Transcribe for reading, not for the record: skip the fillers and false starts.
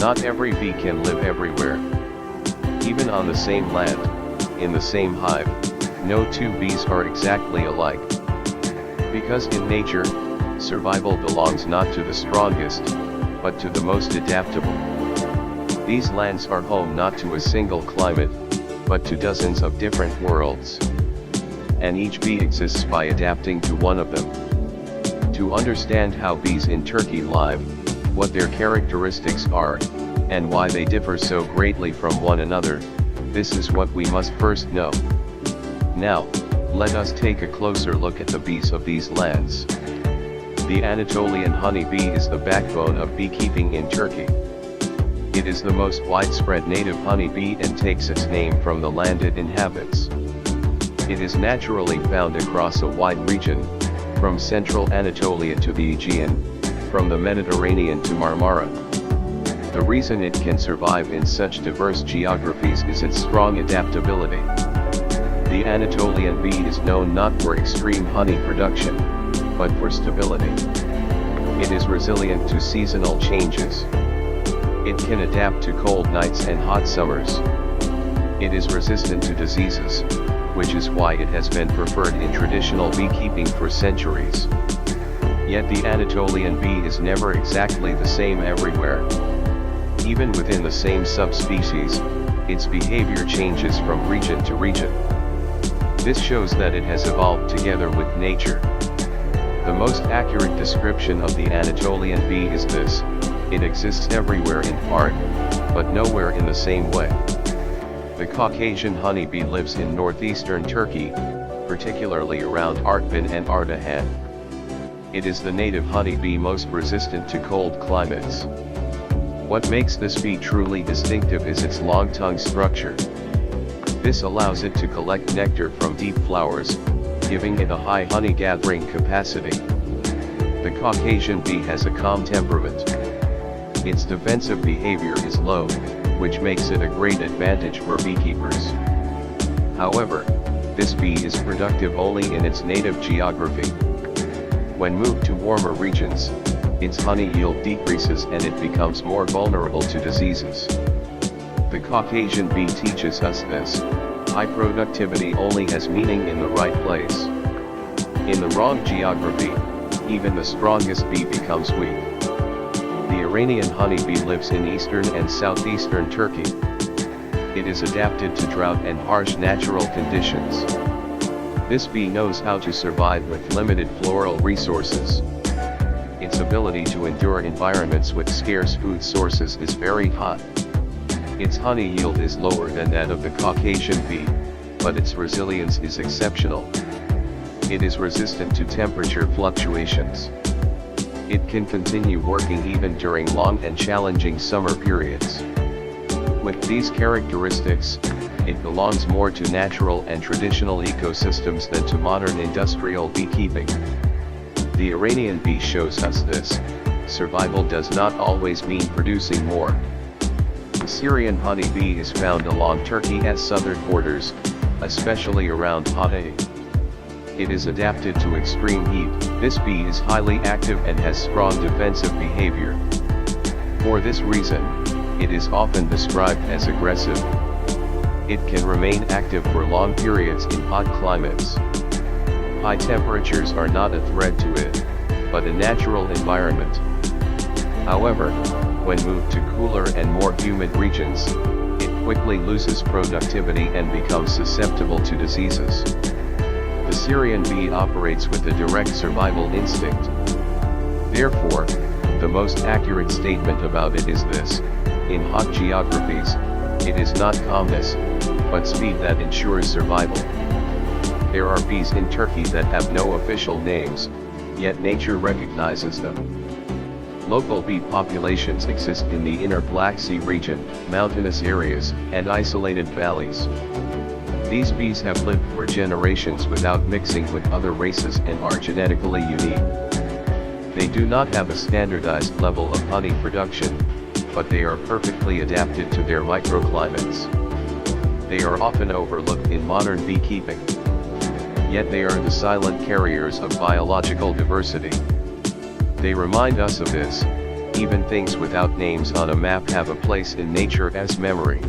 Not every bee can live everywhere. Even on the same land, in the same hive, no two bees are exactly alike. Because in nature, survival belongs not to the strongest, but to the most adaptable. These lands are home not to a single climate, but to dozens of different worlds. And each bee exists by adapting to one of them. To understand how bees in Turkey live, what their characteristics are, and why they differ so greatly from one another, this is what we must first know. Now, let us take a closer look at the bees of these lands. The Anatolian honeybee is the backbone of beekeeping in Turkey. It is the most widespread native honeybee and takes its name from the land it inhabits. It is naturally found across a wide region, from central Anatolia to the Aegean, from the Mediterranean to Marmara. The reason it can survive in such diverse geographies is its strong adaptability. The Anatolian bee is known not for extreme honey production, but for stability. It is resilient to seasonal changes. It can adapt to cold nights and hot summers. It is resistant to diseases, which is why it has been preferred in traditional beekeeping for centuries. Yet the Anatolian bee is never exactly the same everywhere. Even within the same subspecies, its behavior changes from region to region. This shows that it has evolved together with nature. The most accurate description of the Anatolian bee is this: it exists everywhere in part, but nowhere in the same way. The Caucasian honeybee lives in northeastern Turkey, particularly around Artvin and Ardahan. It is the native honeybee most resistant to cold climates. What makes this bee truly distinctive is its long tongue structure. This allows it to collect nectar from deep flowers, giving it a high honey gathering capacity. The Caucasian bee has a calm temperament. Its defensive behavior is low, which makes it a great advantage for beekeepers. However, this bee is productive only in its native geography. When moved to warmer regions, its honey yield decreases and it becomes more vulnerable to diseases. The Caucasian bee teaches us this: high productivity only has meaning in the right place. In the wrong geography, even the strongest bee becomes weak. The Iranian honeybee lives in eastern and southeastern Turkey. It is adapted to drought and harsh natural conditions. This bee knows how to survive with limited floral resources. Its ability to endure environments with scarce food sources is very high. Its honey yield is lower than that of the Caucasian bee, but its resilience is exceptional. It is resistant to temperature fluctuations. It can continue working even during long and challenging summer periods. With these characteristics, it belongs more to natural and traditional ecosystems than to modern industrial beekeeping. The Iranian bee shows us this: survival does not always mean producing more. The Syrian honeybee is found along Turkey's southern borders, especially around Hatay. It is adapted to extreme heat. This bee is highly active and has strong defensive behavior. For this reason, it is often described as aggressive. It can remain active for long periods in hot climates. High temperatures are not a threat to it, but a natural environment. However, when moved to cooler and more humid regions, it quickly loses productivity and becomes susceptible to diseases. The Syrian bee operates with a direct survival instinct. Therefore, the most accurate statement about it is this: in hot geographies, it is not calmness, but speed that ensures survival. There are bees in Turkey that have no official names, yet nature recognizes them. Local bee populations exist in the inner Black Sea region, mountainous areas, and isolated valleys. These bees have lived for generations without mixing with other races and are genetically unique. They do not have a standardized level of honey production, but they are perfectly adapted to their microclimates. They are often overlooked in modern beekeeping. Yet they are the silent carriers of biological diversity. They remind us of this: Even things without names on a map have a place in nature as memory.